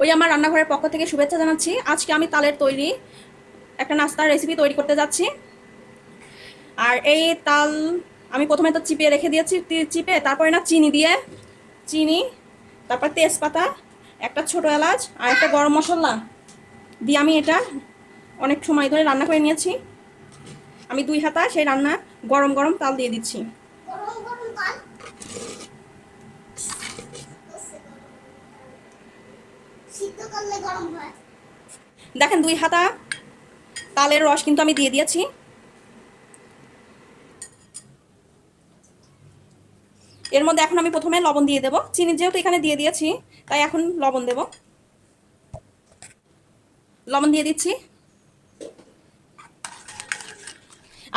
ওই আমার রান্নাঘরের পক্ষ থেকে শুভেচ্ছা জানাচ্ছি। আজকে আমি তালের তৈরি একটা নাস্তার রেসিপি তৈরি করতে যাচ্ছি। আর এই তাল আমি প্রথমে তো চিপে রেখে দিয়েছি, চিপে তারপরে না চিনি, তারপর তেজপাতা, একটা ছোট এলাচ আর একটা গরম মশলা দিয়ে আমি এটা অনেক সময় ধরে রান্না করে নিয়েছি। আমি 2 হাতা সেই রান্না গরম গরম তাল দিয়ে দিচ্ছি। দেখেন 2 হাতা তালের রস কিন্তু আমি দিয়ে দিয়েছি। এর মধ্যে এখন আমি প্রথমে লবণ দিয়ে দেব। চিনি যেহেতু এখানে দিয়ে দিয়েছি তাই এখন লবণ দেব। লবণ দিয়ে দিচ্ছি।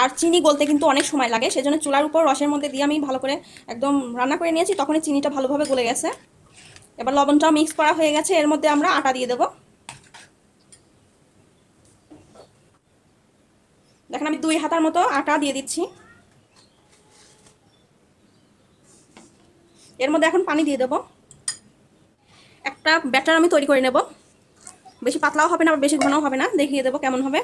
আর চিনি গলতে কিন্তু অনেক সময় লাগে, সেজন্য চুলার উপর রসের মধ্যে দিয়ে আমি ভালো করে একদম রান্না করে নিয়েছি, তখনই চিনিটা ভালোভাবে গলে গেছে। এবার লবণটাও মিক্স করা হয়ে গেছে, এর মধ্যে আমরা আটা দিয়ে দেব। দেখেন আমি 2 হাতার মতো আটা দিয়ে দিচ্ছি। এর মধ্যে এখন পানি দিয়ে দেব। একটা ব্যাটার আমি তৈরি করে নেব। বেশি পাতলাও হবে না আবার বেশি ঘনও হবে না, দেখিয়ে দেবো কেমন হবে।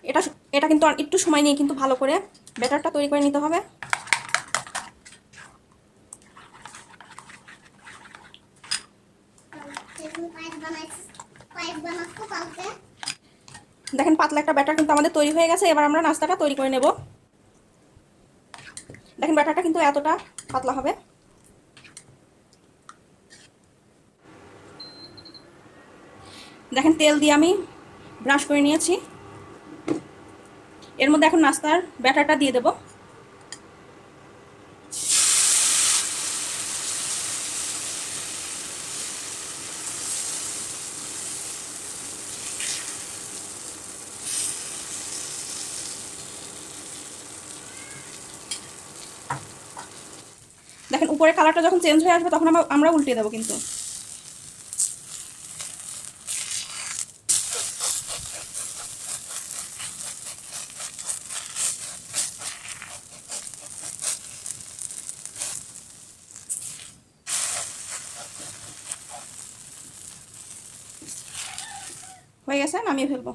এটা এটা কিন্তু একটু সময় নিয়ে কিন্তু ভালো করে ব্যাটারটা তৈরি করে নিতে হবে। দেখেন পাতলা একটা ব্যাটার কিন্তু আমাদের তৈরি হয়ে গেছে। এবার আমরা নাস্তাটা তৈরি করে নেব। দেখেন ব্যাটারটা কিন্তু এতটা পাতলা হবে। দেখেন তেল দিয়ে আমি ব্রাশ করে নিয়েছি। এর মধ্যে এখন নাস্তার ব্যাটারটা দিয়ে দেব। দেখেন উপরে কালারটা যখন চেঞ্জ হয়ে আসবে তখন আমরা উল্টে দেবো কিন্তু। হয়ে গেছে, নামিয়ে ফেলবো।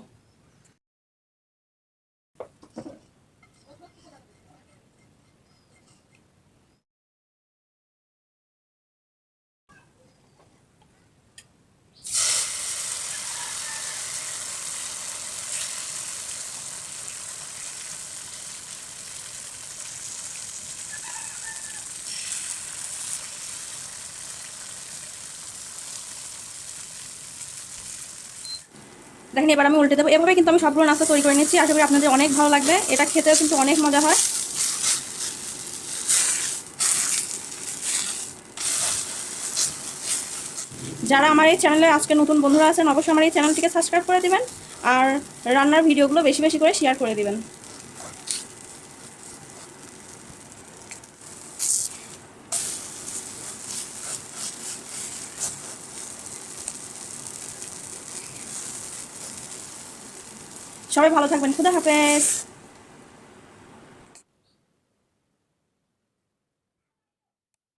দেখেন এবার আমি উল্টে দেবো। এভাবে কিন্তু আমি সবগুলো নাস্তা তৈরি করে নিচ্ছি। আশা করি আপনাদের অনেক ভালো লাগবে। এটা খেতেও কিন্তু অনেক মজা হয়। যারা আমার এই চ্যানেলে আজকে নতুন বন্ধুরা আছেন অবশ্যই আমার এই চ্যানেলটিকে সাবস্ক্রাইব করে দিবেন আর রান্নার ভিডিওগুলো বেশি বেশি করে শেয়ার করে দিবেন। সবাই ভালো থাকবেন। খুদা হাফেজ।